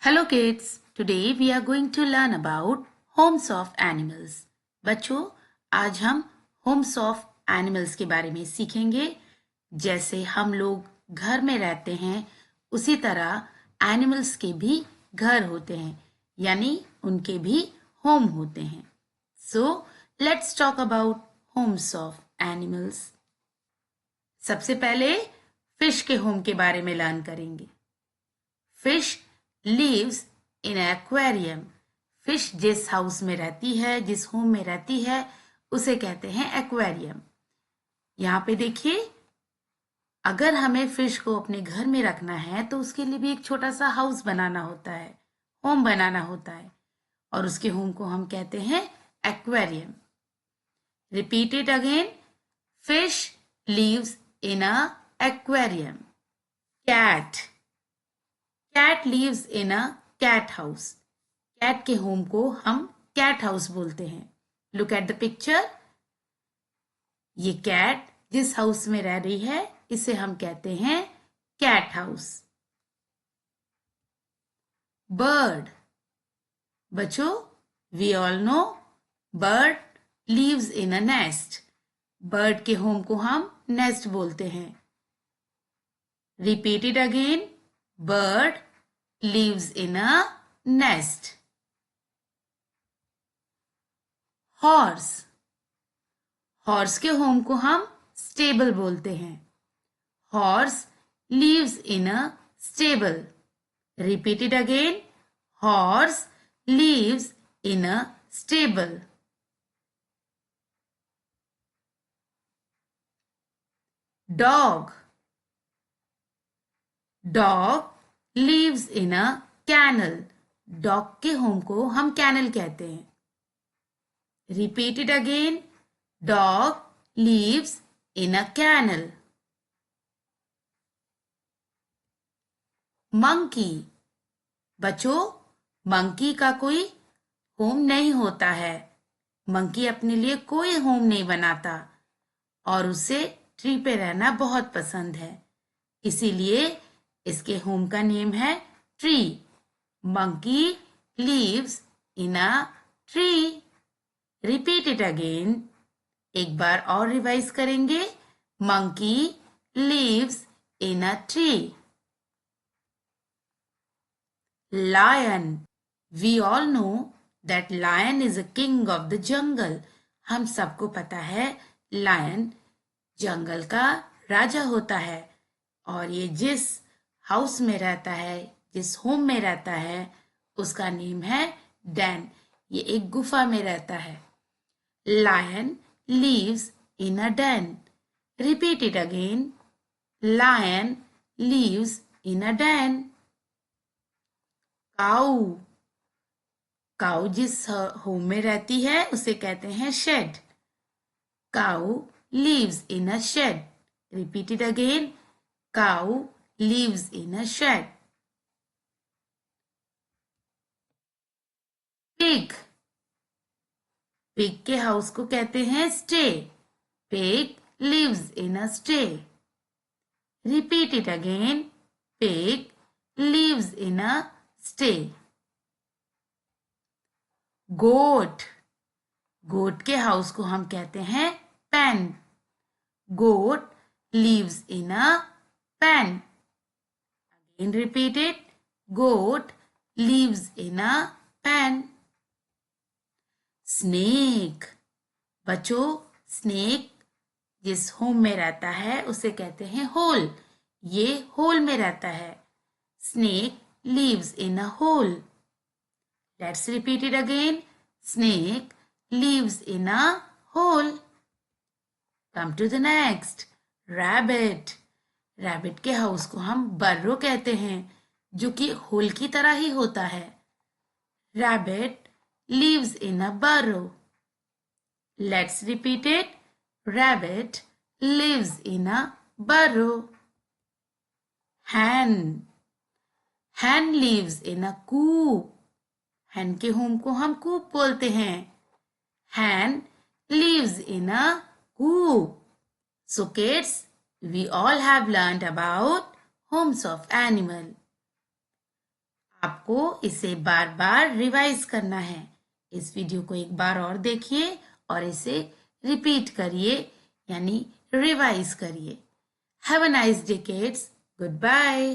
Hello kids, today we are going to learn about homes of animals. बच्चों, आज हम homes of animals के बारे में सीखेंगे। जैसे हम लोग घर में रहते हैं, उसी तरह animals के भी घर होते हैं, यानी उनके भी home होते हैं। So, let's talk about homes of animals. सबसे पहले fish के home के बारे में लर्न करेंगे। Fish lives in an aquarium. Fish जिस हाउस में रहती है, जिस होम में रहती है, उसे कहते हैं एक्वेरियम। यहाँ पे देखिए, अगर हमें फिश को अपने घर में रखना है तो उसके लिए भी एक छोटा सा हाउस बनाना होता है, होम बनाना होता है, और उसके होम को हम कहते हैं aquarium. Repeat it again. Fish lives in a aquarium. Cat lives in a cat house. Cat के होम को हम कैट हाउस बोलते हैं। Look at the picture. ये कैट जिस हाउस में रह रही है, इसे हम कहते हैं कैट हाउस। बर्ड। बच्चों, we all know bird lives in a nest. Bird के होम को हम नेस्ट बोलते हैं। Repeat it again. Bird lives in a nest. Horse. Horse के होम को हम stable बोलते हैं। Horse lives in a stable. Repeat it again. Horse lives in a stable. Dog. Dog lives in a kennel. Dog के home को हम kennel कहते हैं। Repeat it again. Dog lives in a kennel. Monkey. बच्चों, monkey का कोई home नहीं होता है। मंकी अपने लिए कोई होम नहीं बनाता और उसे ट्री पे रहना बहुत पसंद है। इसीलिए इसके होम का नेम है tree. Monkey lives in a tree. Repeat it again. एक बार और रिवाइज करेंगे। Monkey lives in a tree. Lion. We all know that lion is a king of the jungle. हम सबको पता है लायन जंगल का राजा होता है और ये जिस हाउस में रहता है, जिस होम में रहता है, उसका नेम है डेन। ये एक गुफा में रहता है। Lion lives in a den. Repeat it again. Lion lives in a den. Cow. काऊ जिस होम में रहती है उसे कहते हैं shed. Cow lives in a shed. Repeat it again. Cow lives in a shed. Pig. Pig के house को कहते हैं stay. Pig lives in a stay. Repeat it again. Pig lives in a stay. Goat. गोट के house को हम कहते हैं pen. Goat lives in a pen. Again repeat it. Goat lives in a pen. Snake. बच्चों, snake जिस home में रहता है उसे कहते हैं होल। ये होल में रहता है। Snake lives in a hole. Let's repeat it again. Snake lives in a hole. Come to the next. Rabbit. Rabbit के हाउस को हम बर्रो कहते हैं, जो कि होल की तरह ही होता है। Rabbit lives in a burrow. Let's repeat it. Rabbit lives in a burrow. Hen. Hen lives in a coop. Hen के होम को हम कूप बोलते हैं। Hen lives in a coop. So kids, we all have learned about homes of animal. आपको इसे बार बार revise करना है। इस वीडियो को एक बार और देखिए और इसे रिपीट करिए यानी रिवाइज करिए। Have a nice day kids. Good bye.